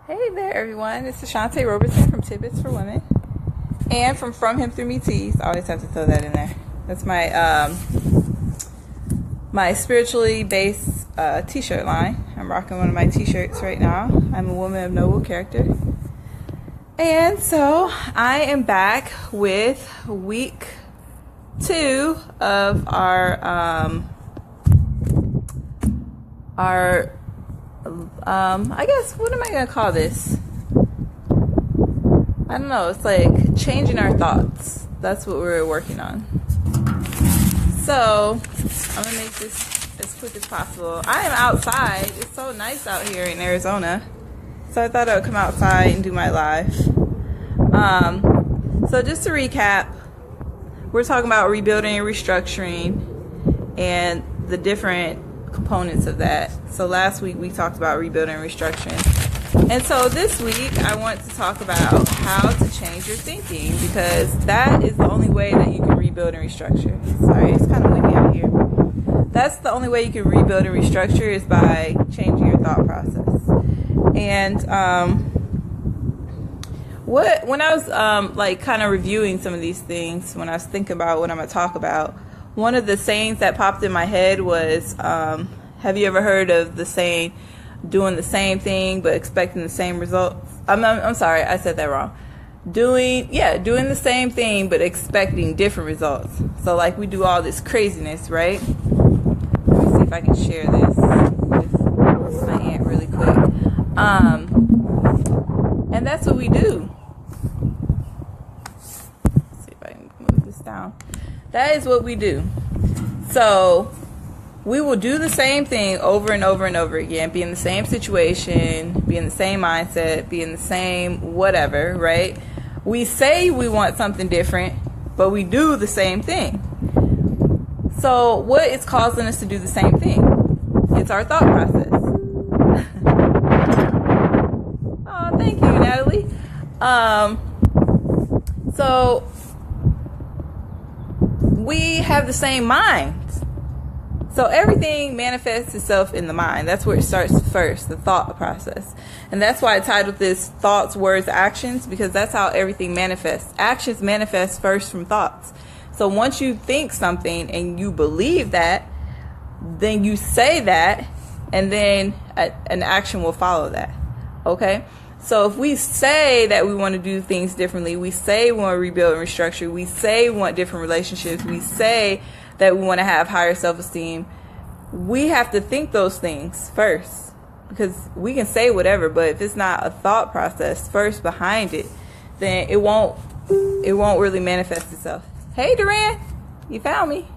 Hey there, everyone. It's Ashant'e Robertson from Tidbits for Women, and from Him Through Me Tees. I always have to throw that in there. That's my my spiritually based t-shirt line. I'm rocking one of my t-shirts right now. I'm a woman of noble character, and so I am back with week 2 of our I guess, what am I going to call this? I don't know. It's like changing our thoughts. That's what we're working on. So, I'm going to make this as quick as possible. I am outside. It's so nice out here in Arizona. So I thought I would come outside and do my live. So just to recap, we're talking about rebuilding and restructuring and the different components of that. So last week we talked about rebuilding and restructuring, and so this week I want to talk about how to change your thinking, because that is the only way that you can rebuild and restructure. Sorry, it's kind of windy out here. That's the only way you can rebuild and restructure, is by changing your thought process. And when I was like kind of reviewing some of these things, when I was thinking about what I'm going to talk about, one of the sayings that popped in my head was, have you ever heard of the saying, doing the same thing but expecting the same results? I'm sorry, I said that wrong. Doing the same thing but expecting different results. So like we do all this craziness, right? Let me see if I can share this with my aunt really quick. And that's what we do. Let's see if I can move this down. That is what we do. So we will do the same thing over and over and over again, be in the same situation, be in the same mindset, be in the same whatever, right? We say we want something different, but we do the same thing. So what is causing us to do the same thing? It's our thought process. Oh, thank you, Natalie. So we have the same mind. So everything manifests itself in the mind. That's where it starts first, the thought process. And that's why I titled this Thoughts, Words, Actions, because that's how everything manifests. Actions manifest first from thoughts. So once you think something and you believe that, then you say that, and then an action will follow that. Okay? So if we say that we want to do things differently, we say we want to rebuild and restructure, we say we want different relationships, we say that we want to have higher self-esteem, we have to think those things first. Because we can say whatever, but if it's not a thought process first behind it, then it won't really manifest itself. Hey, Duran, you found me.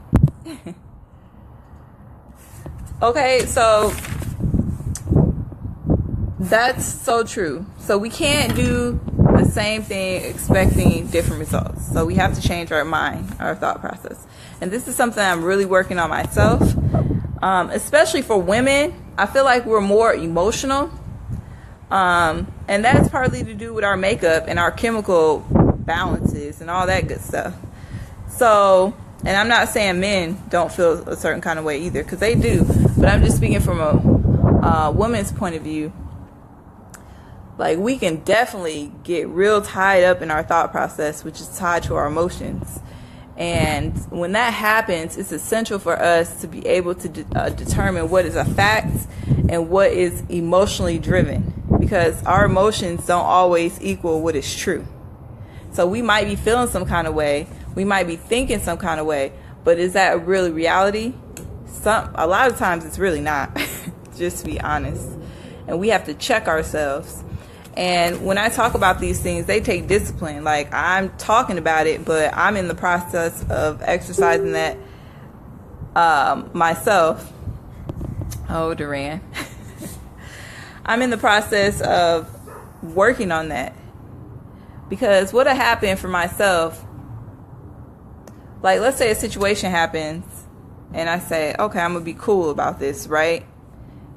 Okay, so that's so true. So we can't do the same thing expecting different results. So we have to change our mind, our thought process. And this is something I'm really working on myself, especially for women. I feel like we're more emotional, and that's partly to do with our makeup and our chemical balances and all that good stuff. So, and I'm not saying men don't feel a certain kind of way either, because they do, but I'm just speaking from a woman's point of view. Like, we can definitely get real tied up in our thought process, which is tied to our emotions. And when that happens, it's essential for us to be able to determine what is a fact and what is emotionally driven, because our emotions don't always equal what is true. So we might be feeling some kind of way, we might be thinking some kind of way, but is that really reality? A lot of times it's really not, just to be honest. And we have to check ourselves. And when I talk about these things, they take discipline. Like, I'm talking about it, but I'm in the process of exercising that myself. Oh, Duran. I'm in the process of working on that. Because what had happened for myself, like, let's say a situation happens, and I say, okay, I'm going to be cool about this, right?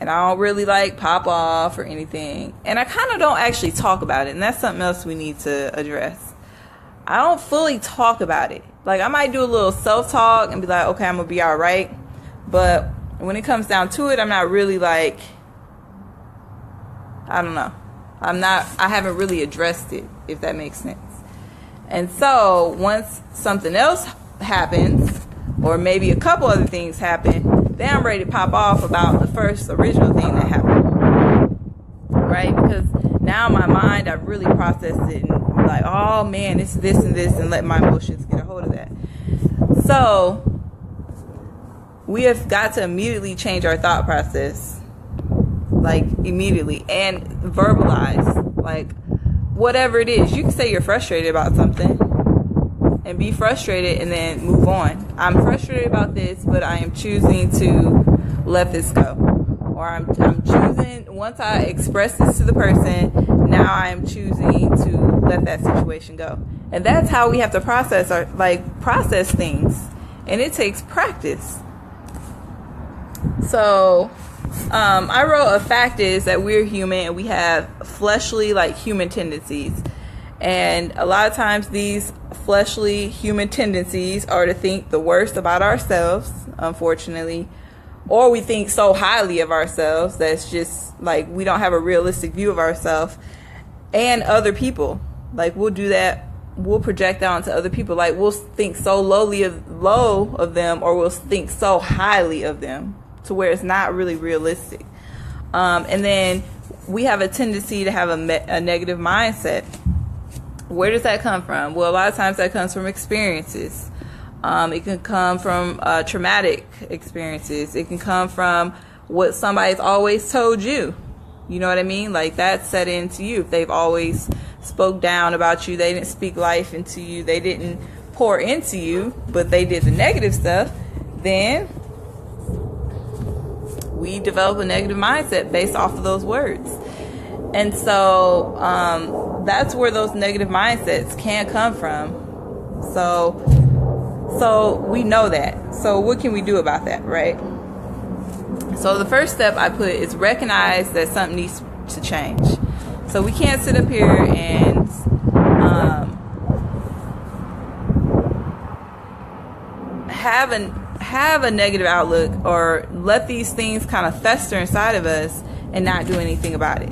And I don't really like pop off or anything. And I kind of don't actually talk about it. And that's something else we need to address. I don't fully talk about it. Like, I might do a little self-talk and be like, okay, I'm going to be all right. But when it comes down to it, I'm not really like, I don't know. I haven't really addressed it, if that makes sense. And so once something else happens, or maybe a couple other things happen, then I'm ready to pop off about the first original thing that happened, right? Because now in my mind, I've really processed it and like, oh man, it's this and this, and let my emotions get a hold of that. So we have got to immediately change our thought process, like immediately, and verbalize, like whatever it is. You can say you're frustrated about something and be frustrated and then move on. I'm frustrated about this, but I am choosing to let this go. Or I'm choosing, once I express this to the person, now I am choosing to let that situation go. And that's how we have to process things. And it takes practice. So I wrote, a fact is that we're human and we have fleshly, like human tendencies. And a lot of times these fleshly human tendencies are to think the worst about ourselves, unfortunately. Or we think so highly of ourselves that's just like we don't have a realistic view of ourselves and other people. Like we'll do that. We'll project that onto other people. Like we'll think so low of them, or we'll think so highly of them to where it's not really realistic. And then we have a tendency to have a negative mindset. Where does that come from? Well, a lot of times that comes from experiences. It can come from traumatic experiences. It can come from what somebody's always told you. You know what I mean? Like that's set into you. If they've always spoke down about you, they didn't speak life into you, they didn't pour into you, but they did the negative stuff, then we develop a negative mindset based off of those words. And so that's where those negative mindsets can come from. So we know that. So what can we do about that, right? So the first step I put is recognize that something needs to change. So we can't sit up here and have a negative outlook or let these things kind of fester inside of us and not do anything about it.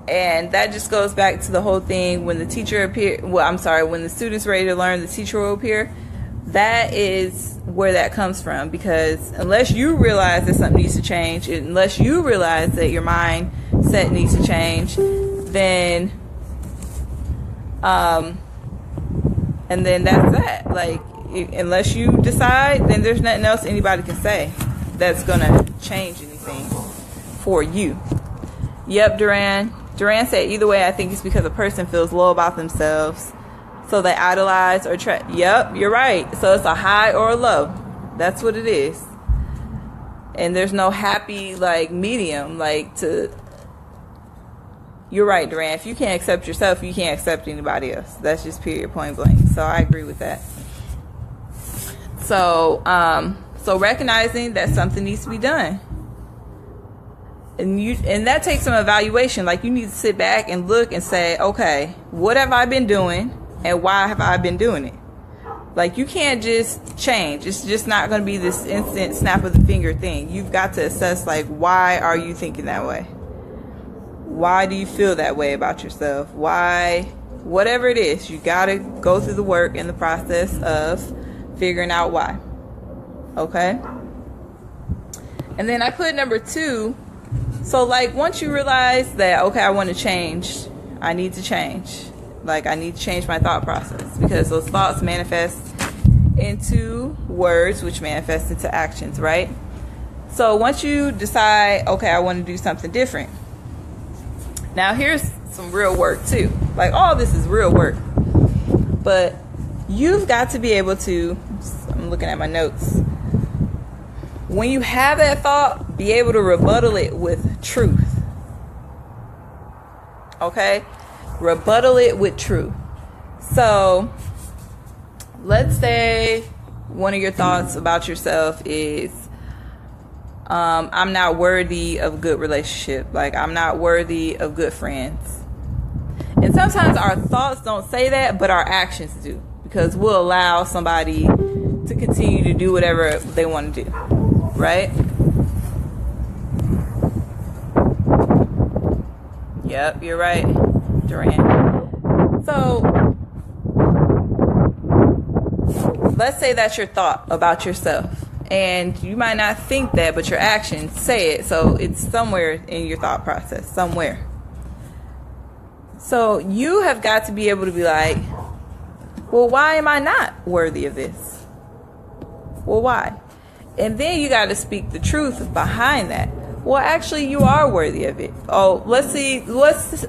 And that just goes back to the whole thing when the teacher when the student's ready to learn, the teacher will appear. That is where that comes from, because unless you realize that something needs to change, unless you realize that your mindset needs to change, then and then that's that. Like, unless you decide, then there's nothing else anybody can say that's gonna change anything for you. Yep, Duran said, either way, I think it's because a person feels low about themselves, so they idolize or try. Yep, you're right. So it's a high or a low. That's what it is. And there's no happy like medium. You're right, Duran. If you can't accept yourself, you can't accept anybody else. That's just period, point blank. So I agree with that. So recognizing that something needs to be done. And that takes some evaluation. Like, you need to sit back and look and say, okay, what have I been doing and why have I been doing it? Like, you can't just change. It's just not going to be this instant snap of the finger thing. You've got to assess, like, why are you thinking that way? Why do you feel that way about yourself? Why? Whatever it is, you got to go through the work and the process of figuring out why. Okay? And then I put number 2. So, like, once you realize that, okay, I want to change, I need to change. Like, I need to change my thought process, because those thoughts manifest into words, which manifest into actions, right? So once you decide, okay, I want to do something different. Now, here's some real work, too. Like, all this is real work. But you've got to be able to, I'm looking at my notes. When you have that thought, be able to rebuttal it with truth. Okay? Rebuttal it with truth. So, let's say one of your thoughts about yourself is, I'm not worthy of a good relationship. Like, I'm not worthy of good friends. And sometimes our thoughts don't say that, but our actions do. Because we'll allow somebody to continue to do whatever they want to do. Right? Yep, you're right, Duran. So let's say that's your thought about yourself. And you might not think that, but your actions say it. So it's somewhere in your thought process, somewhere. So you have got to be able to be like, well, why am I not worthy of this? Well, why? And then you got to speak the truth behind that. Well, actually, you are worthy of it. Oh, let's see. Let's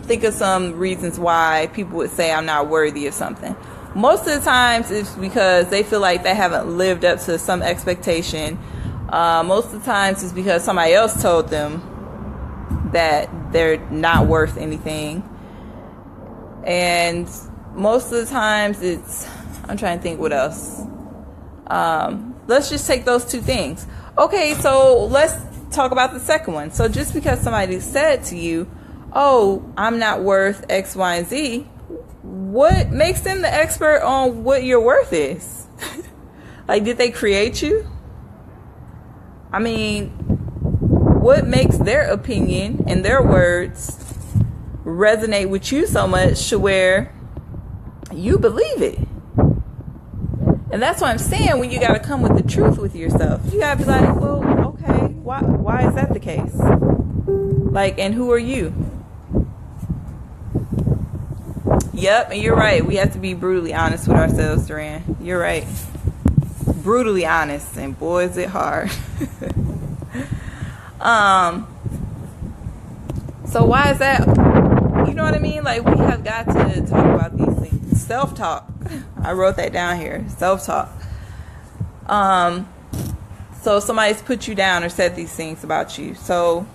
think of some reasons why people would say I'm not worthy of something. Most of the times it's because they feel like they haven't lived up to some expectation. Most of the times it's because somebody else told them that they're not worth anything. And most of the times it's, I'm trying to think what else. Let's just take those two things. Okay, so let's talk about the second one. So just because somebody said to you, oh, I'm not worth X, Y, and Z, what makes them the expert on what your worth is? Like, did they create you? I mean, what makes their opinion and their words resonate with you so much to where you believe it? And that's what I'm saying, when you got to come with the truth with yourself. You got to be like, well, okay, why is that the case? Like, and who are you? Yep, and you're right. We have to be brutally honest with ourselves, Duran. You're right. Brutally honest, and boy, is it hard. So why is that? You know what I mean? Like, we have got to talk about these things. Self-talk. I wrote that down here. Self-talk. So somebody's put you down or said these things about you. So,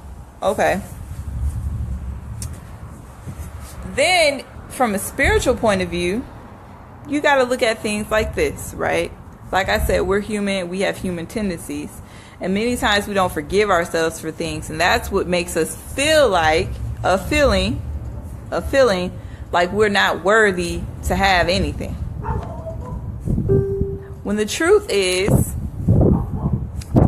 okay. Then, from a spiritual point of view, you got to look at things like this, right? Like I said, we're human. We have human tendencies. And many times we don't forgive ourselves for things. And that's what makes us feel like a feeling like we're not worthy to have anything. When the truth is,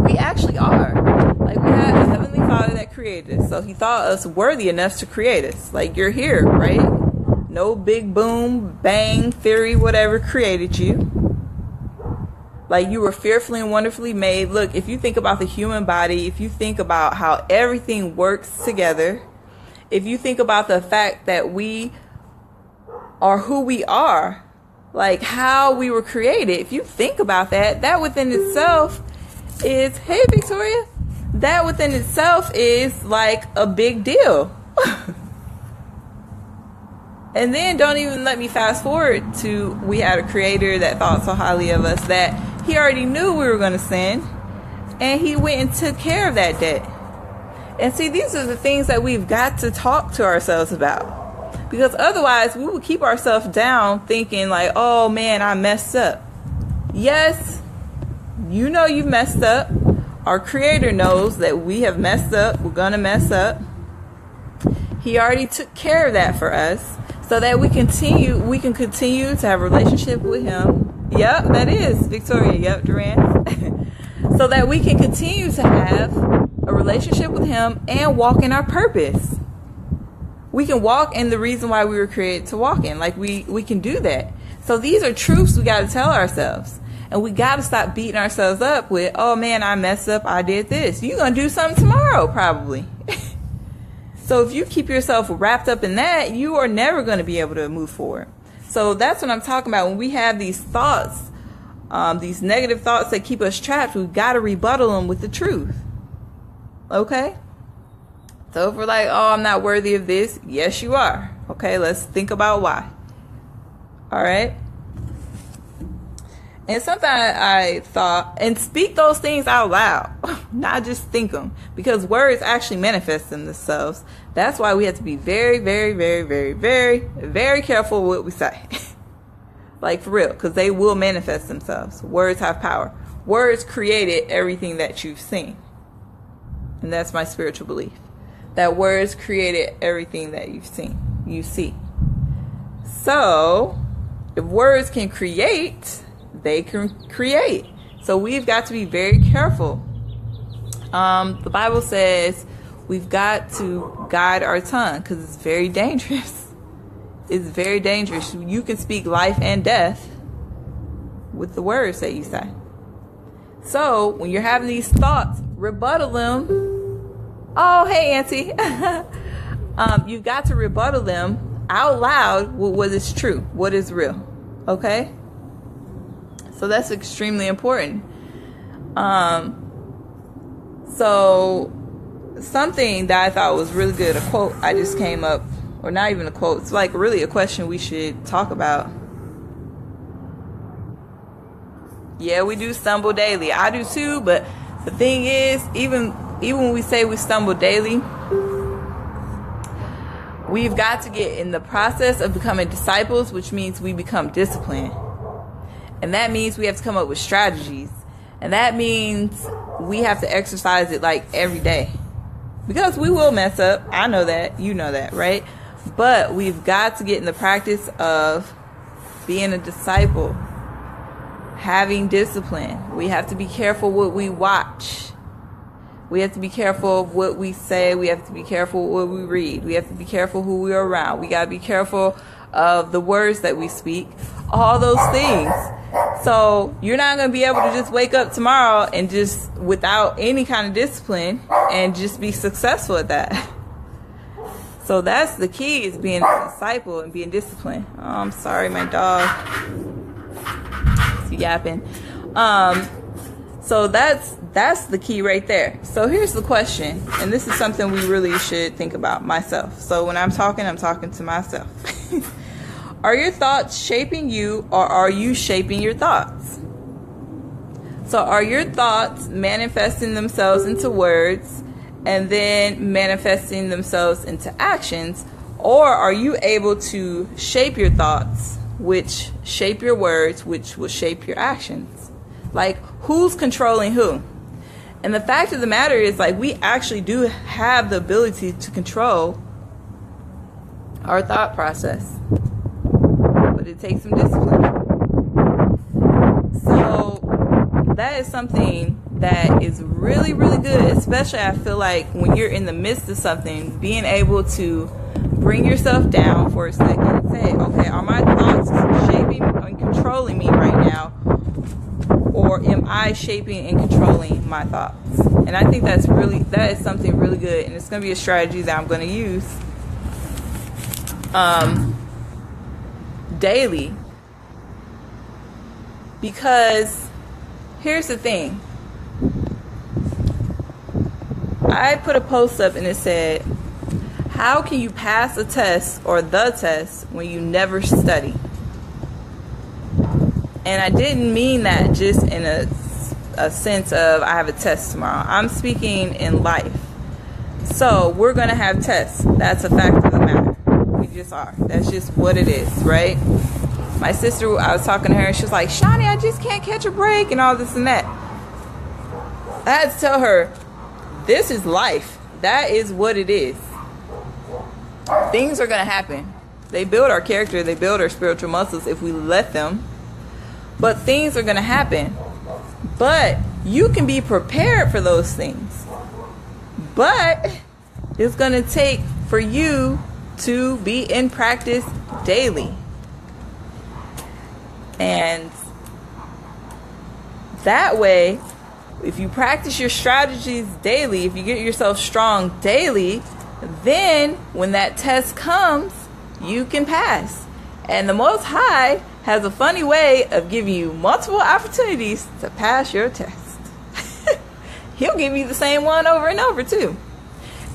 we actually are. Like, we have a Heavenly Father that created us. So He thought us worthy enough to create us. Like, you're here, right? No big boom, bang, theory, whatever created you. Like, you were fearfully and wonderfully made. Look, if you think about the human body, if you think about how everything works together, if you think about the fact that we are who we are, like how we were created, if you think about that, that within itself is, hey, Victoria, that within itself is like a big deal. And then don't even let me fast forward to, we had a creator that thought so highly of us that He already knew we were going to sin, and He went and took care of that debt. And see, these are the things that we've got to talk to ourselves about, because otherwise we will keep ourselves down thinking like, oh man, I messed up. Yes, you know you messed up. Our creator knows that we have messed up. We're going to mess up. He already took care of that for us, so that we can continue to have a relationship with Him. Yep, that is Victoria. Yep, Duran. So that we can continue to have a relationship with Him and walk in our purpose. We can walk in the reason why we were created to walk in. Like, we can do that. So these are truths we got to tell ourselves. And we got to stop beating ourselves up with, oh man, I messed up. I did this. You're going to do something tomorrow, probably. So if you keep yourself wrapped up in that, you are never going to be able to move forward. So that's what I'm talking about. When we have these thoughts, these negative thoughts that keep us trapped, we've got to rebuttal them with the truth. Okay? So if we're like, oh, I'm not worthy of this. Yes, you are. Okay, let's think about why. All right? And something I thought, and speak those things out loud, not just think them, because words actually manifest themselves. That's why we have to be very, very, very, very, very, very careful what we say. Like, for real, because they will manifest themselves. Words have power. Words created everything that you've seen. And that's my spiritual belief. That words created everything that you see. So, if words can create, they can create. So we've got to be very careful. The Bible says we've got to guide our tongue, because it's very dangerous. It's very dangerous. You can speak life and death with the words that you say. So when you're having these thoughts, rebuttal them. Oh, hey, Auntie. You've got to rebuttal them out loud with what is true, what is real. Okay? So that's extremely important. So something that I thought was really good, a quote I just came up, or not even a quote, it's like really a question we should talk about. Yeah, we do stumble daily. I do too, but the thing is, even when we say we stumble daily, we've got to get in the process of becoming disciples, which means we become disciplined. And that means we have to come up with strategies. And that means we have to exercise it like every day. Because we will mess up. I know that. You know that, right? But we've got to get in the practice of being a disciple. Having discipline. We have to be careful what we watch. We have to be careful of what we say. We have to be careful what we read. We have to be careful who we are around. We got to be careful of the words that we speak. All those things. So you're not going to be able to just wake up tomorrow and just without any kind of discipline and just be successful at that. So that's the key, is being a disciple and being disciplined. Oh, I'm sorry, my dog. He's yapping. So that's the key right there. So here's the question, and this is something we really should think about, myself. So when I'm talking to myself. Are your thoughts shaping you, or are you shaping your thoughts? So are your thoughts manifesting themselves into words and then manifesting themselves into actions, or are you able to shape your thoughts, which shape your words, which will shape your actions? Like, who's controlling who? And the fact of the matter is, like, we actually do have the ability to control our thought process. But it takes some discipline. So that is something that is really, really good. Especially, I feel like, when you're in the midst of something, being able to bring yourself down for a second and say, okay, are my thoughts shaping and controlling me right now? Or am I shaping and controlling my thoughts? And I think that is something really good. And it's going to be a strategy that I'm going to use daily. Because here's the thing. I put a post up and it said, how can you pass a test or the test when you never study? And I didn't mean that just in a sense of I have a test tomorrow. I'm speaking in life. So we're going to have tests. That's a fact of the matter. We just are. That's just what it is, right? My sister, I was talking to her, and she was like, Shani, I just can't catch a break and all this and that. I had to tell her, this is life. That is what it is. Things are going to happen. They build our character. They build our spiritual muscles if we let them. But things are going to happen. But you can be prepared for those things. But it's going to take for you to be in practice daily. And that way, if you practice your strategies daily, if you get yourself strong daily, then when that test comes, you can pass. And the Most High has a funny way of giving you multiple opportunities to pass your test. He'll give you the same one over and over too.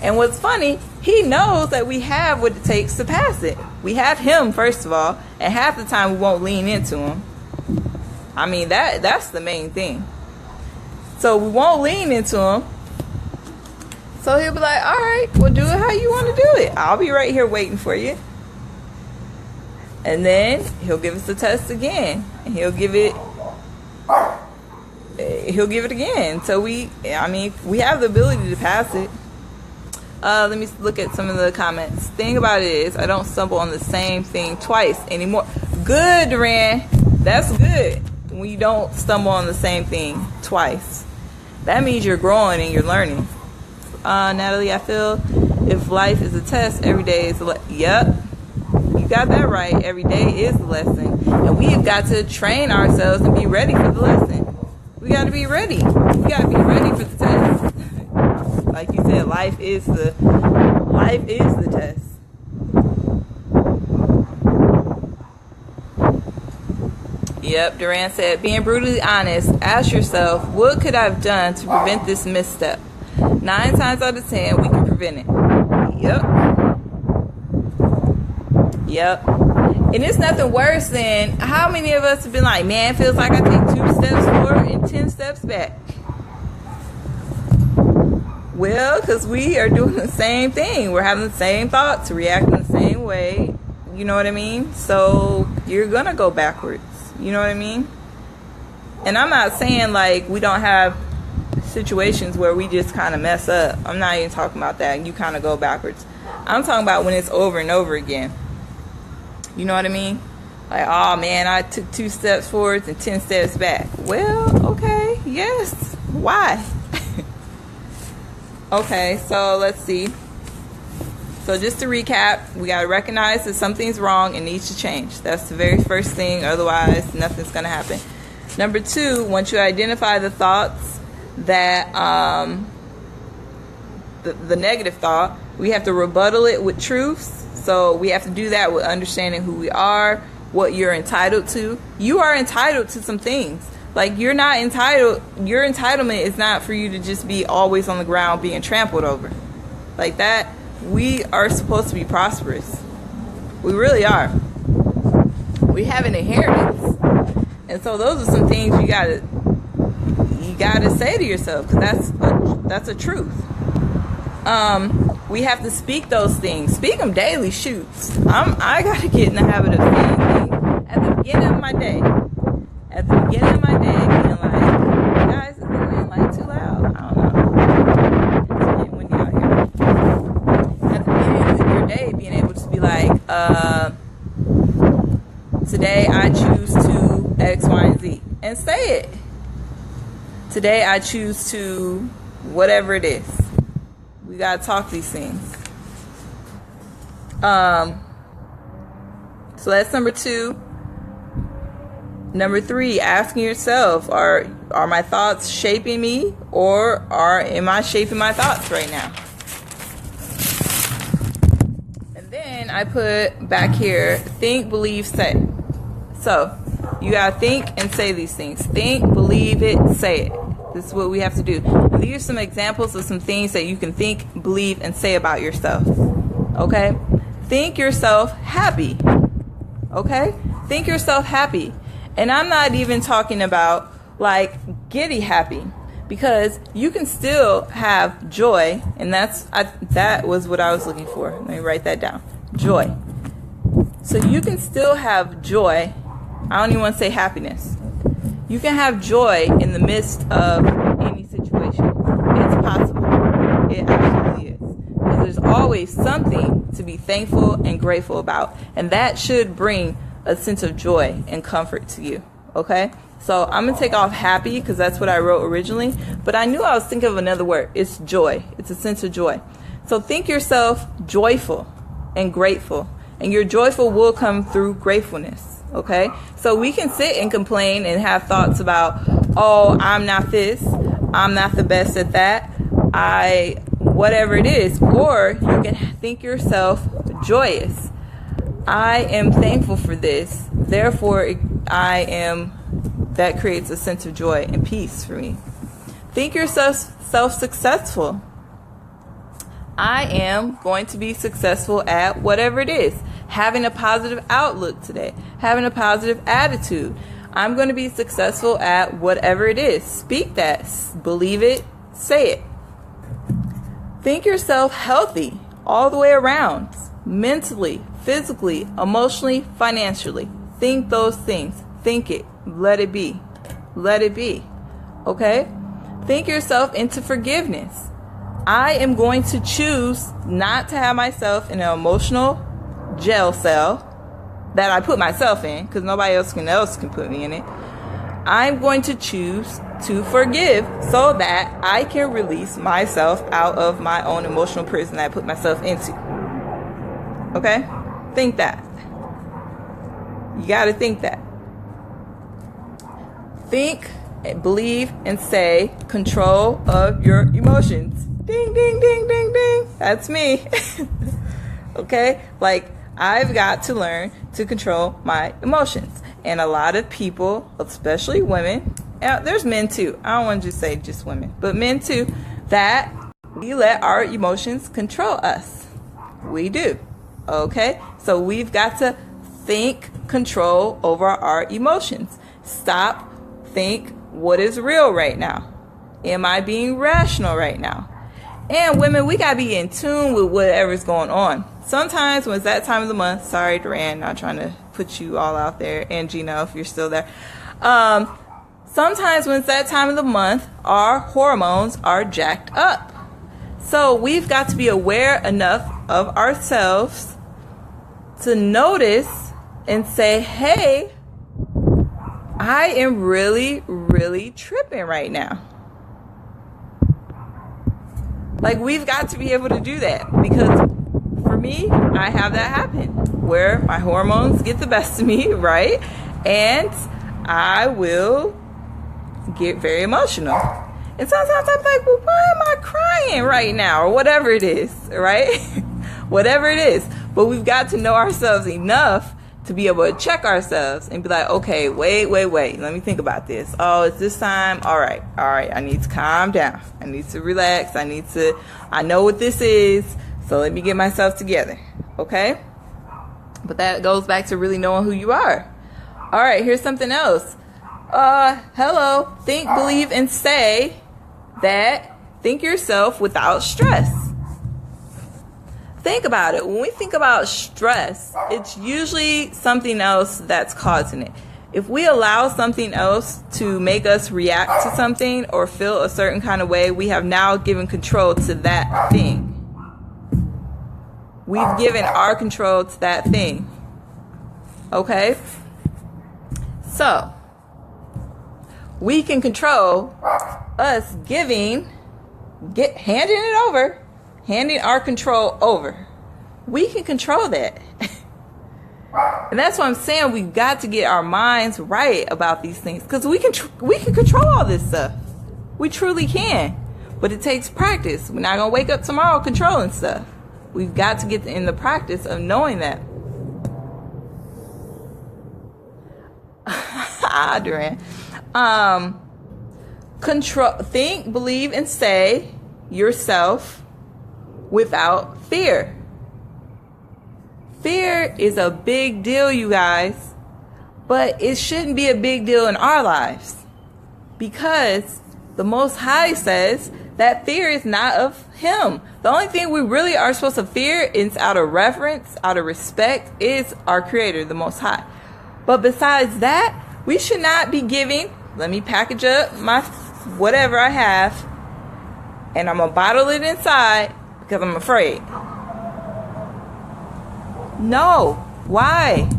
And what's funny, he knows that we have what it takes to pass it. We have him, first of all, and half the time we won't lean into him. I mean, that's the main thing. So we won't lean into him. So he'll be like, all right, well, do it how you want to do it. I'll be right here waiting for you. And then he'll give us the test again. And he'll give it again. So we have the ability to pass it. Let me look at some of the comments. Thing about it is, I don't stumble on the same thing twice anymore. Good, Duran. That's good. When you don't stumble on the same thing twice. That means you're growing and you're learning. Natalie, I feel if life is a test, every day is yep, you got that right. Every day is a lesson, and we have got to train ourselves and be ready for the lesson. We got to be ready. We got to be ready for the test. Like you said, life is the test. Yep, Duran said, being brutally honest, ask yourself, what could I have done to prevent this misstep? 9 times out of 10, we can prevent it. Yep. And it's nothing worse than how many of us have been like, man, it feels like I take 2 steps forward and 10 steps back. Well, because we are doing the same thing. We're having the same thoughts, reacting the same way. You know what I mean? So you're going to go backwards. You know what I mean? And I'm not saying like we don't have situations where we just kind of mess up. I'm not even talking about that. You kind of go backwards. I'm talking about when it's over and over again. You know what I mean? Like, oh man, I took 2 steps forward and 10 steps back. Well, okay, yes. Why? Okay, so let's see. So just to recap, we got to recognize that something's wrong and needs to change. That's the very first thing. Otherwise, nothing's going to happen. Number 2, once you identify the thoughts that, the negative thought, we have to rebuttal it with truths. So we have to do that with understanding who we are, what you're entitled to. You are entitled to some things. Like, you're not entitled. Your entitlement is not for you to just be always on the ground being trampled over. Like that. We are supposed to be prosperous. We really are. We have an inheritance. And so those are some things you gotta say to yourself, because that's a truth. We have to speak those things. Speak them daily. Shoots. I gotta get in the habit of saying things at the beginning of my day. At the beginning of my day, being like, guys, is the wind like too loud? I don't know. It's getting windy out here. At the beginning of your day, being able to be like, today I choose to X, Y, and Z, and say it. Today I choose to whatever it is. We gotta talk these things. So that's number 2. Number 3, asking yourself, are my thoughts shaping me, or am I shaping my thoughts right now? And then I put back here, think, believe, say. So you gotta think and say these things. Think, believe it, say it. This is what we have to do. And these are some examples of some things that you can think, believe, and say about yourself. Okay? Think yourself happy. Okay? Think yourself happy. And I'm not even talking about like giddy happy, because you can still have joy, and that was what I was looking for. Let me write that down. Joy. So you can still have joy. I don't even want to say happiness. You can have joy in the midst of any situation. It's possible. It absolutely is. Because there's always something to be thankful and grateful about, and that should bring a sense of joy and comfort to you. Okay? So I'm going to take off happy, because that's what I wrote originally. But I knew I was thinking of another word. It's joy. It's a sense of joy. So think yourself joyful and grateful. And your joyful will come through gratefulness. Okay? So we can sit and complain and have thoughts about, oh, I'm not this. I'm not the best at that. Whatever it is. Or you can think yourself joyous. I am thankful for this. Therefore, that creates a sense of joy and peace for me. Think yourself successful. I am going to be successful at whatever it is. Having a positive outlook today. Having a positive attitude. I'm going to be successful at whatever it is. Speak that. Believe it. Say it. Think yourself healthy all the way around. Mentally, physically, emotionally, financially. Think those things. Think it. Let it be. Let it be. Okay? Think yourself into forgiveness. I am going to choose not to have myself in an emotional jail cell that I put myself in, because nobody else can put me in it. I'm going to choose to forgive so that I can release myself out of my own emotional prison that I put myself into. Okay? Think that. You got to think that. Think, believe, and say control of your emotions. Ding, ding, ding, ding, ding. That's me. Okay? Like, I've got to learn to control my emotions. And a lot of people, especially women, there's men too. I don't want to just say just women, but men too, that we let our emotions control us. We do. Okay? So we've got to think control over our emotions. Stop, think what is real right now. Am I being rational right now? And women, we got to be in tune with whatever's going on. Sometimes when it's that time of the month, sorry, Duran, not trying to put you all out there, and Gina, if you're still there. Sometimes when it's that time of the month, our hormones are jacked up. So we've got to be aware enough of ourselves to notice and say, hey, I am really, really tripping right now. Like, we've got to be able to do that, because for me, I have that happen where my hormones get the best of me, right? And I will get very emotional. And sometimes I'm like, well, why am I crying right now? Or whatever it is, right? Whatever it is. But we've got to know ourselves enough to be able to check ourselves and be like, okay, wait. Let me think about this. Oh, it's this time. All right. I need to calm down. I need to relax. I know what this is. So let me get myself together. Okay? But that goes back to really knowing who you are. All right, here's something else. Hello. Think, believe, and say that. Think yourself without stress. Think about it. When we think about stress, it's usually something else that's causing it. If we allow something else to make us react to something or feel a certain kind of way, we have now given control to that thing. We've given our control to that thing. Okay? So, we can control us handing our control over. We can control that. And that's what I'm saying. We've got to get our minds right about these things, because we can control all this stuff. We truly can. But it takes practice. We're not going to wake up tomorrow controlling stuff. We've got to get in the practice of knowing that. Duran. Control, think, believe, and say yourself without fear. Fear is a big deal, you guys, but it shouldn't be a big deal in our lives, because the Most High says that fear is not of Him. The only thing we really are supposed to fear is out of reverence, out of respect, is our Creator, the Most High. But besides that, we should not be giving, let me package up my whatever I have, and I'm going to bottle it inside because I'm afraid. No. Why?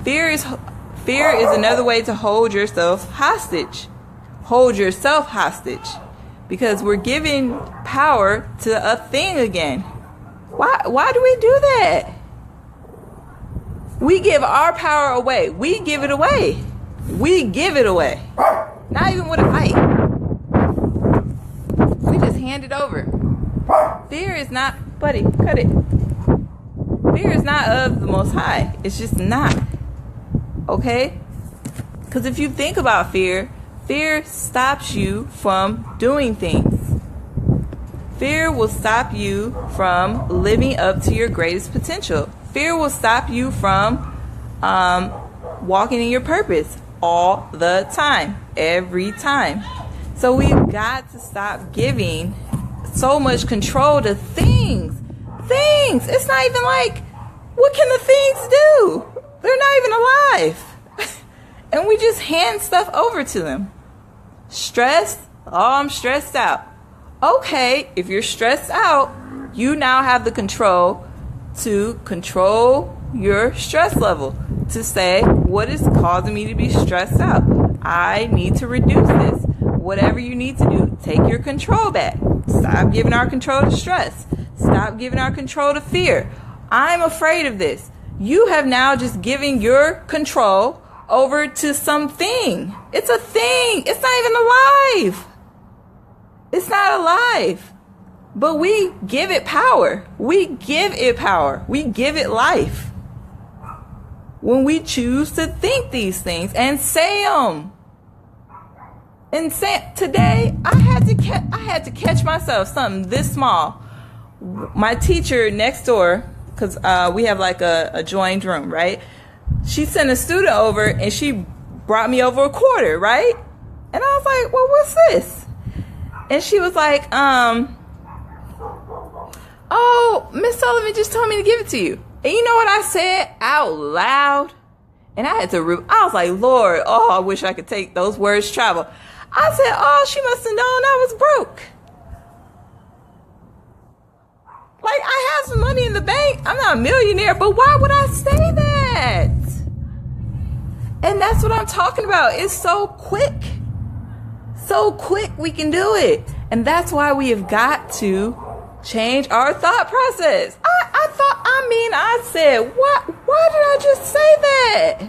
Fear is another way to hold yourself hostage. Hold yourself hostage. Because we're giving power to a thing again. Why do we do that? We give our power away. We give it away. Not even with a fight. We just hand it over. Fear is not, buddy, cut it. Fear is not of the Most High. It's just not. Okay? Because if you think about fear stops you from doing things. Fear will stop you from living up to your greatest potential. Fear will stop you from walking in your purpose all the time, every time. So we've got to stop giving so much control to things. It's not even like, what can the things do? They're not even alive. And we just hand stuff over to them. Stressed? Oh, I'm stressed out. Okay, if you're stressed out, you now have the control to control your stress level. To say, what is causing me to be stressed out? I need to reduce this. whatever you need to do. Take your control back. Stop giving our control to stress. Stop giving our control to fear. I'm afraid of this. You have now just given your control over to something. It's a thing. It's not even alive. It's not alive. But we give it power. We give it power. We give it life. When we choose to think these things and say them. And today, I had to catch myself something this small. My teacher next door, because we have like a joined room, right? She sent a student over and she brought me over a quarter, right? And I was like, well, what's this? And she was like, oh, Miss Sullivan just told me to give it to you. And you know what I said out loud? And I was like, Lord, oh, I wish I could take those words travel. I said, oh, she must have known I was broke. Like, I have some money in the bank. I'm not a millionaire, but why would I say that? And that's what I'm talking about. It's so quick. So quick we can do it. And that's why we have got to change our thought process. I said, what? Why did I just say that?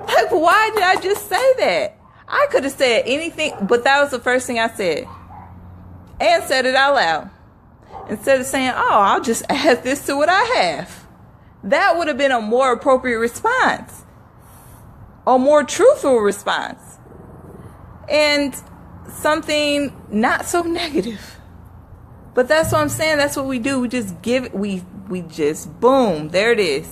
Like, why did I just say that? I could have said anything, but that was the first thing I said. And said it out loud. Instead of saying, oh, I'll just add this to what I have. That would have been a more appropriate response. A more truthful response. And something not so negative. But that's what I'm saying. That's what we do. We just give it. We just boom. There it is.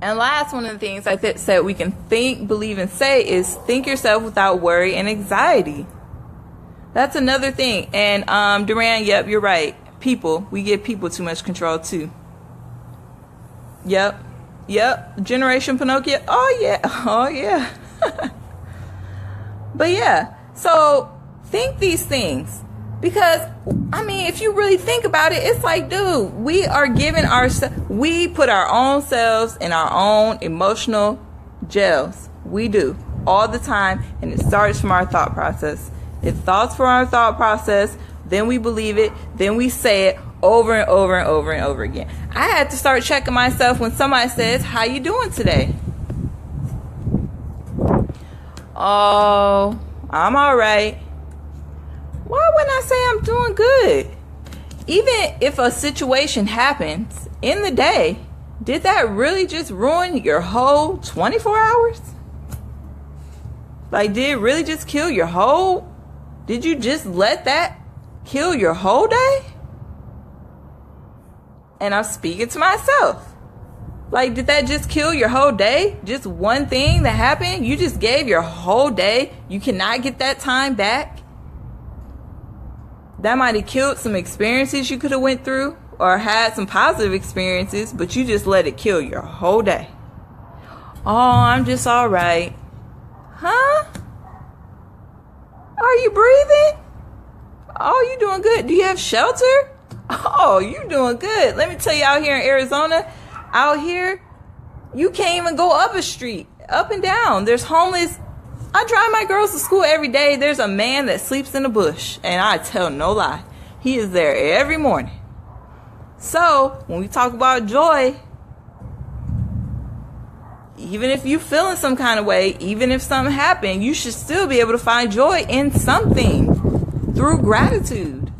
And last one of the things I said we can think, believe, and say is think yourself without worry and anxiety. That's another thing. And Duran, yep, you're right. We give people too much control too. Yep. Generation Pinocchio. Oh yeah. But yeah. So think these things. Because, I mean, if you really think about it, it's like, dude, we put our own selves in our own emotional jails. We do. All the time. And it starts from our thought process. It starts from our thought process. Then we believe it. Then we say it over and over and over and over again. I had to start checking myself when somebody says, how you doing today? Oh, I'm all right. Why wouldn't I say I'm doing good? Even if a situation happens in the day, did that really just ruin your whole 24 hours? Like, did it really just kill your whole? Did you just let that kill your whole day? And I'm speaking to myself. Like, did that just kill your whole day? Just one thing that happened? You just gave your whole day. You cannot get that time back. That might have killed some experiences you could have went through or had some positive experiences, but you just let it kill your whole day. Oh, I'm just all right. Huh? Are you breathing? Oh, you doing good. Do you have shelter? Oh, you doing good. Let me tell you, out here in Arizona, out here, you can't even go up a street, up and down. There's homeless. I drive my girls to school every day. There's a man that sleeps in a bush, and I tell no lie. He is there every morning. So, when we talk about joy, even if you're feeling some kind of way, even if something happened, you should still be able to find joy in something through gratitude.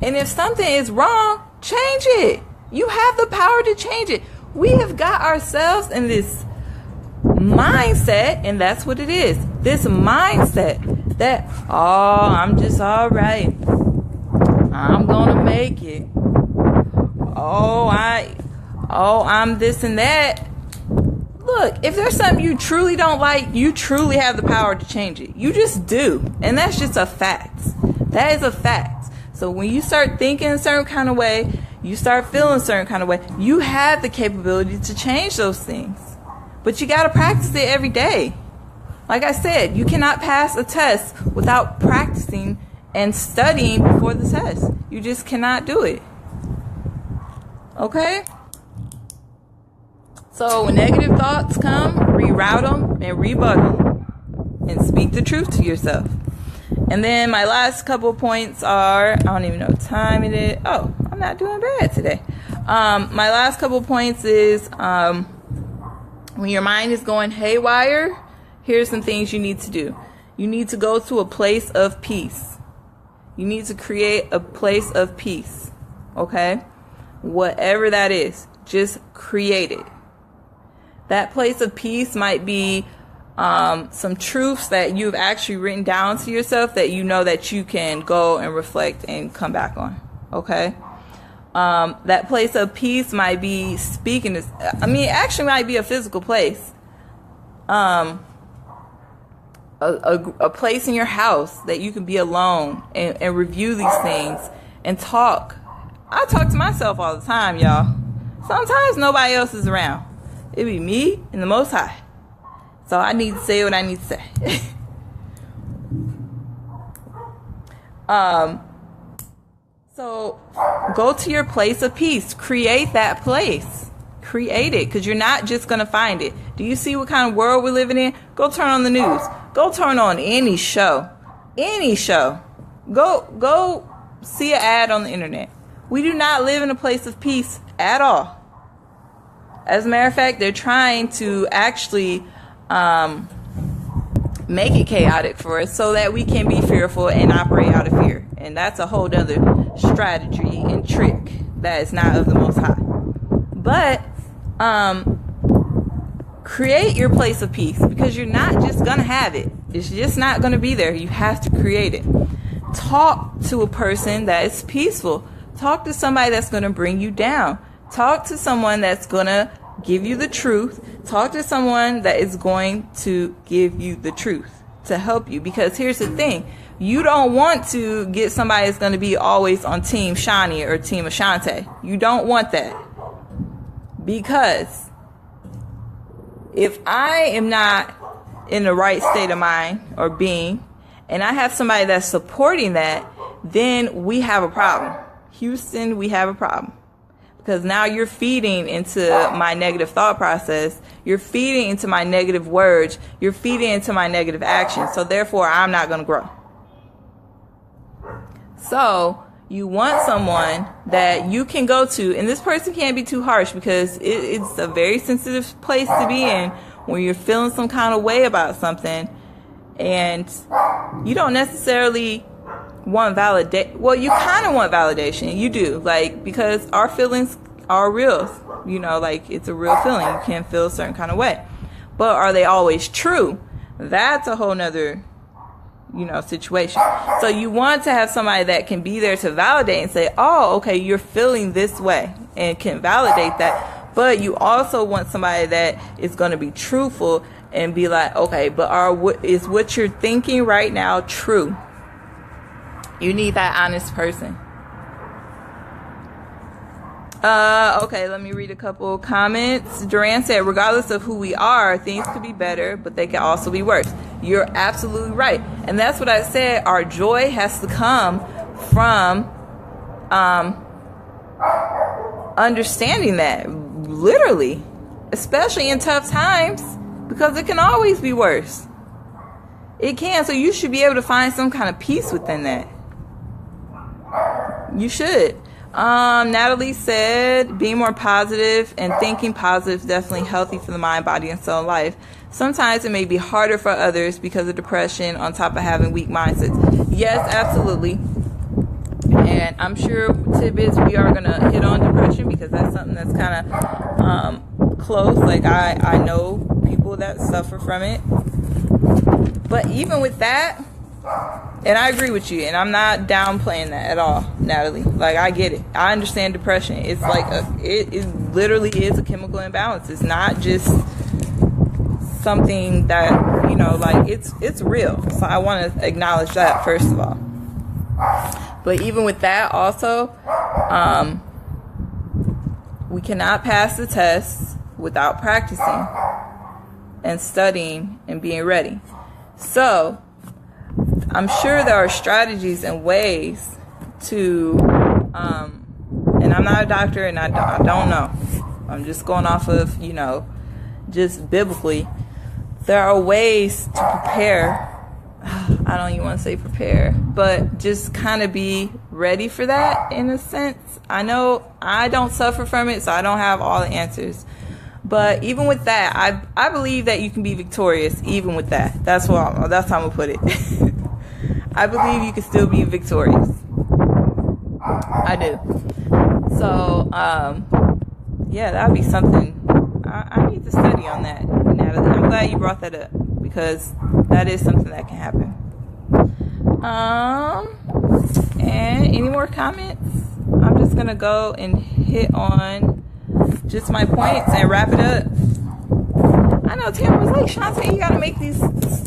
And if something is wrong, change it. You have the power to change it. We have got ourselves in this mindset, and that's what it is. This mindset that, oh, I'm just all right. I'm gonna make it. I'm this and that. Look, if there's something you truly don't like, you truly have the power to change it. You just do. And that's just a fact. That is a fact. So when you start thinking a certain kind of way, you start feeling a certain kind of way, you have the capability to change those things. But you got to practice it every day. Like I said, you cannot pass a test without practicing and studying before the test. You just cannot do it. Okay? So when negative thoughts come, reroute them and rebut them and speak the truth to yourself. And then my last couple points are, I don't even know what time it is. Oh, I'm not doing bad today. My last couple points is when your mind is going haywire, here's some things you need to do. You need to go to a place of peace. You need to create a place of peace. Okay? Whatever that is, just create it. That place of peace might be some truths that you've actually written down to yourself that you know that you can go and reflect and come back on. Okay? That place of peace might be speaking to, it actually might be a physical place. A place in your house that you can be alone and review these things and talk. I talk to myself all the time, y'all. Sometimes nobody else is around. It be me and the Most High. So I need to say what I need to say. So go to your place of peace. Create that place. Create it, because you're not just going to find it. Do you see what kind of world we're living in? Go turn on the news. Go turn on any show. Any show. Go see an ad on the internet. We do not live in a place of peace at all. As a matter of fact, they're trying to actually make it chaotic for us so that we can be fearful and operate out of fear. And that's a whole other strategy and trick that is not of the Most High. But create your place of peace, because you're not just going to have it. It's just not going to be there. You have to create it. Talk to a person that is peaceful. Talk to somebody that's going to bring you down. Talk to someone that's going to give you the truth. Talk to someone that is going to give you the truth to help you. Because here's the thing. You don't want to get somebody that's going to be always on Team Shani or Team Ashant'e. You don't want that. Because if I am not in the right state of mind or being, and I have somebody that's supporting that, then we have a problem. Houston, we have a problem. Because now you're feeding into my negative thought process. You're feeding into my negative words. You're feeding into my negative actions. So therefore, I'm not going to grow. So you want someone that you can go to, and this person can't be too harsh, because it's a very sensitive place to be in when you're feeling some kind of way about something, and you don't necessarily want validation. Well, you kind of want validation. You do, because our feelings are real. It's a real feeling. You can feel a certain kind of way, but are they always true? That's a whole nother situation. So you want to have somebody that can be there to validate and say, oh, okay, you're feeling this way, and can validate that. But you also want somebody that is going to be truthful and be like, okay, but is what you're thinking right now true? You need that honest person. Okay, let me read a couple comments. Duran said, regardless of who we are, things could be better, but they can also be worse. You're absolutely right. And that's what I said. Our joy has to come from understanding that, literally, especially in tough times, because it can always be worse. It can. So you should be able to find some kind of peace within that. You should. Natalie said, being more positive and thinking positive is definitely healthy for the mind, body, and soul life. Sometimes it may be harder for others because of depression on top of having weak mindsets. Yes, absolutely. And I'm sure tidbits we are going to hit on depression, because that's something that's kind of close. I know people that suffer from it. But even with that, and I agree with you, and I'm not downplaying that at all, Natalie. I get it. I understand depression. It's it literally is a chemical imbalance. It's not just something that, it's real. So I want to acknowledge that, first of all. But even with that also, we cannot pass the test without practicing and studying and being ready. So I'm sure there are strategies and ways to, and I'm not a doctor and I don't know, I'm just going off of, you know, just biblically. There are ways to prepare. I don't even want to say prepare, but just kind of be ready for that in a sense. I know I don't suffer from it, so I don't have all the answers. But even with that, I believe that you can be victorious even with that. That's how I'm gonna put it. I believe you can still be victorious. I do. So, yeah, that would be something. I need to study on that, Natalie. I'm glad you brought that up because that is something that can happen. And any more comments? I'm just gonna go and hit on just my points and wrap it up. I know Tim was like, Ashant'e, you gotta make these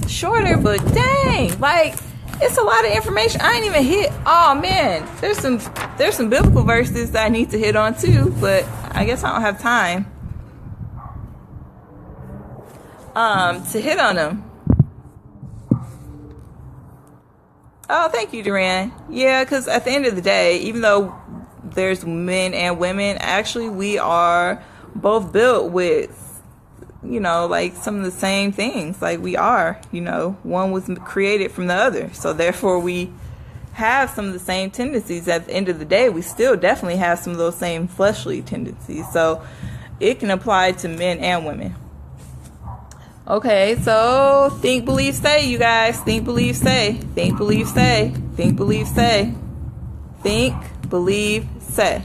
shorter, but dang, like, it's a lot of information. I ain't even hit. Oh man, there's some biblical verses that I need to hit on too, but I guess I don't have time to hit on them. Oh, thank you, Duran. Yeah, because at the end of the day, even though there's men and women, actually we are both built with, you know, like some of the same things. Like we are, you know, one was created from the other. So therefore we have some of the same tendencies. At the end of the day, we still definitely have some of those same fleshly tendencies. So it can apply to men and women. Okay, so think, believe, say, you guys. Think, believe, say. Think, believe, say. Think, believe, say. Think, believe, say.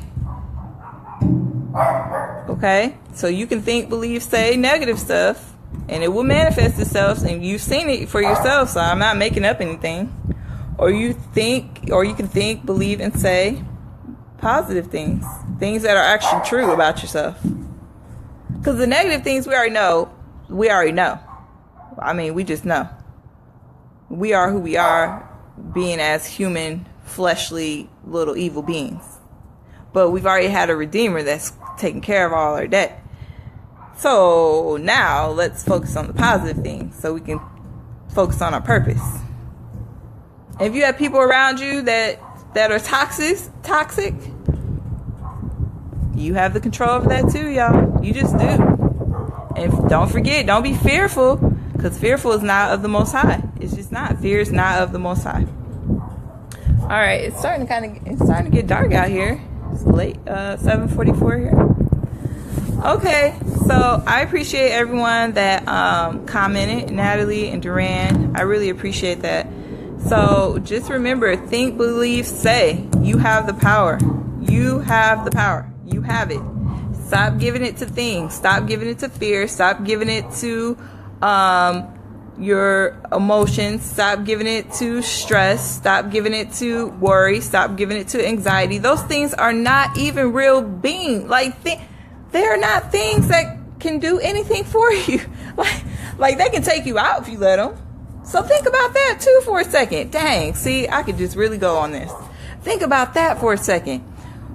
Okay, so you can think, believe, say negative stuff, and it will manifest itself, and you've seen it for yourself, so I'm not making up anything. Or you can think, believe, and say positive things. Things that are actually true about yourself. Because the negative things we already know. I mean, we just know. We are who we are, being as human, fleshly, little evil beings. But we've already had a Redeemer that's taking care of all our debt. So now let's focus on the positive things so we can focus on our purpose. If you have people around you that are toxic, you have the control over that too, y'all. You just do. And don't forget, don't be fearful, because fearful is not of the Most High. It's just not. Fear is not of the Most High. All right, it's starting to get dark out here. It's late, 7:44 here. Okay, so I appreciate everyone that commented, Natalie and Duran. I really appreciate that. So just remember, think, believe, say. You have the power. You have the power. You have it. Stop giving it to things. Stop giving it to fear. Stop giving it to your emotions. Stop giving it to stress. Stop giving it to worry. Stop giving it to anxiety. Those things are not even real beings. Like, they're not things that can do anything for you. Like they can take you out if you let them. So think about that too for a second. Dang, see, I could just really go on this. Think about that for a second.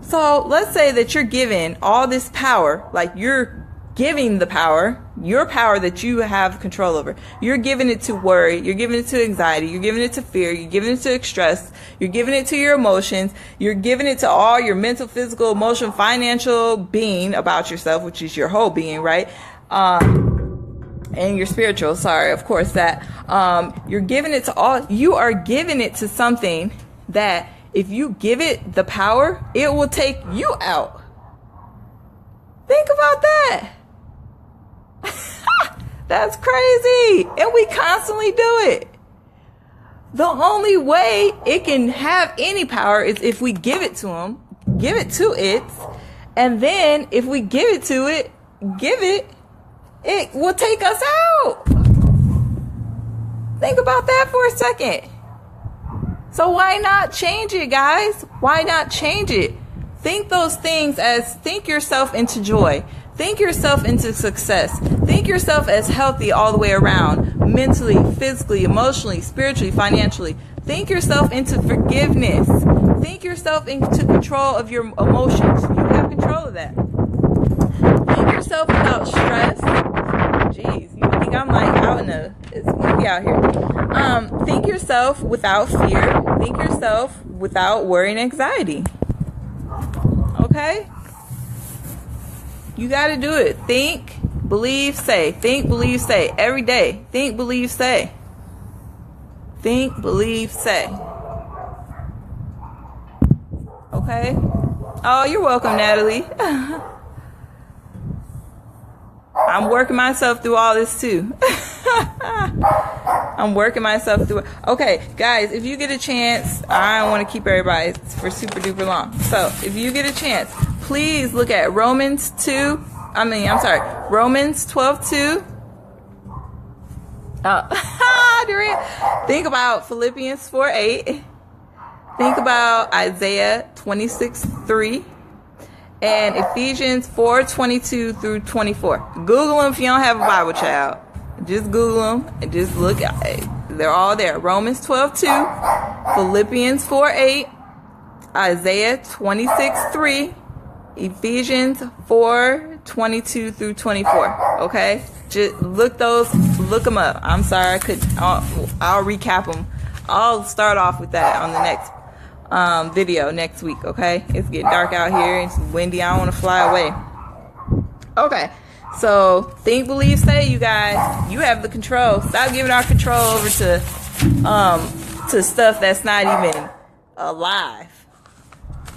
So let's say that you're given all this power, like you're giving the power, your power that you have control over. You're giving it to worry. You're giving it to anxiety. You're giving it to fear. You're giving it to stress. You're giving it to your emotions. You're giving it to all your mental, physical, emotional, financial being about yourself, which is your whole being, right? And your spiritual, sorry, of course, that you're giving it to all. You are giving it to something that if you give it the power, it will take you out. Think about that. That's crazy. And we constantly do it. The only way it can have any power is if we give it to him, give it to it. And then if we give it to it, it will take us out. Think about that for a second. So why not change it, guys? Why not change it? Think those things as think yourself into joy. Think yourself into success. Think yourself as healthy all the way around. Mentally, physically, emotionally, spiritually, financially. Think yourself into forgiveness. Think yourself into control of your emotions. You have control of that. Think yourself without stress. Jeez, you think I'm like out in the, it's windy out here. Think yourself without fear. Think yourself without worry and anxiety. Okay? You got to do it. Think, believe, say. Think, believe, say. Every day. Think, believe, say. Think, believe, say. Okay? Oh, you're welcome, Natalie. I'm working myself through all this too. I'm working myself through it. Okay, guys, if you get a chance, I don't want to keep everybody for super duper long. So if you get a chance, please look at Romans 12:2. Think about Philippians 4:8. Think about Isaiah 26:3. And Ephesians 4:22 through 24. Google them if you don't have a Bible, child. Just Google them and just look at it. They're all there. Romans 12:2, Philippians 4:8, Isaiah 26:3, Ephesians 4:22 through 24. Okay? Just look them up. I'm sorry, I'll recap them. I'll start off with that on the next video next week. Okay, it's getting dark out here, it's windy, I don't want to fly away. Okay, so think, believe, say. You guys, you have the control. Stop giving our control over to stuff that's not even alive.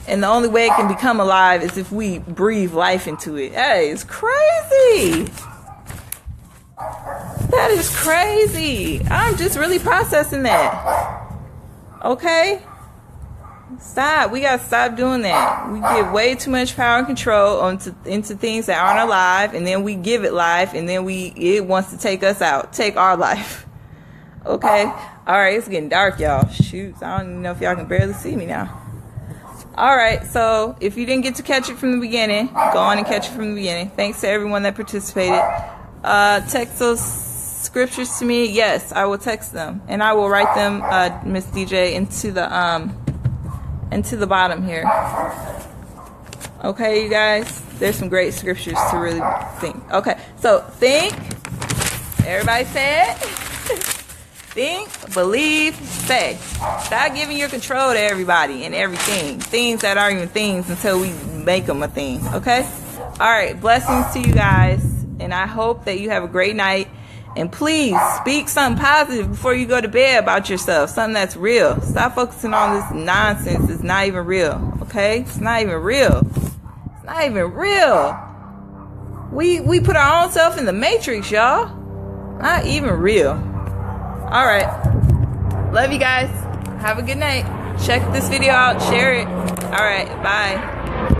And the only way it can become alive is if we breathe life into it. Hey, it's crazy. That is crazy. I'm just really processing that. Okay? Stop. We gotta stop doing that. We give way too much power and control into things that aren't alive, and then we give it life, and then it wants to take us out, take our life. Okay? Alright, it's getting dark, y'all. Shoot, I don't even know if y'all can barely see me now. Alright, so if you didn't get to catch it from the beginning, go on and catch it from the beginning. Thanks to everyone that participated. Text those scriptures to me. Yes, I will text them, and I will write them, Miss DJ, into the bottom here. Okay, you guys, there's some great scriptures to really think. Okay, so think. Everybody say it. Think, believe, say. Stop giving your control to everybody and everything. Things that aren't even things until we make them a thing. Okay? Alright, blessings to you guys. And I hope that you have a great night. And please speak something positive before you go to bed about yourself. Something that's real. Stop focusing on this nonsense. It's not even real. Okay? It's not even real. It's not even real. We put our own self in the matrix, y'all. Not even real. Alright. Love you guys. Have a good night. Check this video out. Share it. Alright. Bye.